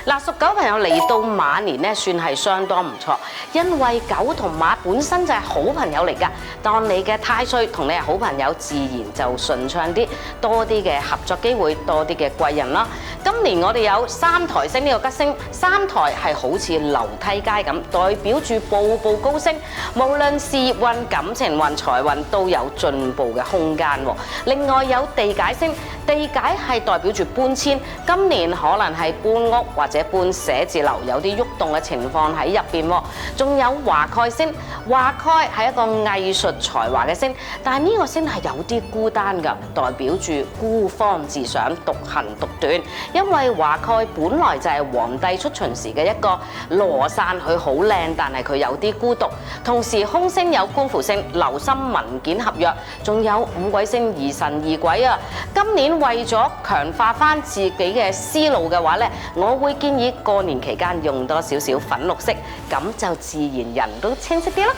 嗱，屬狗朋友嚟到馬年咧，算係相當唔錯，因為狗同馬本身就係好朋友嚟㗎。當你嘅太歲同你係好朋友，自然就順暢啲，多啲嘅合作機會，多啲嘅貴人啦。今年我哋有三台星呢個吉星，三台係好似樓梯階咁，代表住步步高升，無論事業運、感情運、財運都有進步嘅空間。另外有地解星，地解係代表住搬遷，今年可能係搬屋或者搬寫字樓，有啲喐動嘅情況喺入邊。仲有華蓋星，華蓋係一個藝術才華嘅星，但係呢個星係有啲孤單㗎，代表住孤芳自賞、獨行獨斷。因為華蓋本來就係皇帝出巡時嘅一個羅傘，佢好靚，但係佢有啲孤獨。同時空星有官符星，留心文件合約，仲有五鬼星疑神疑鬼啊！今年為咗強化翻自己嘅思路嘅話呢，我會建議過年期間用多少少粉綠色，咁就自然人都清晰啲啦。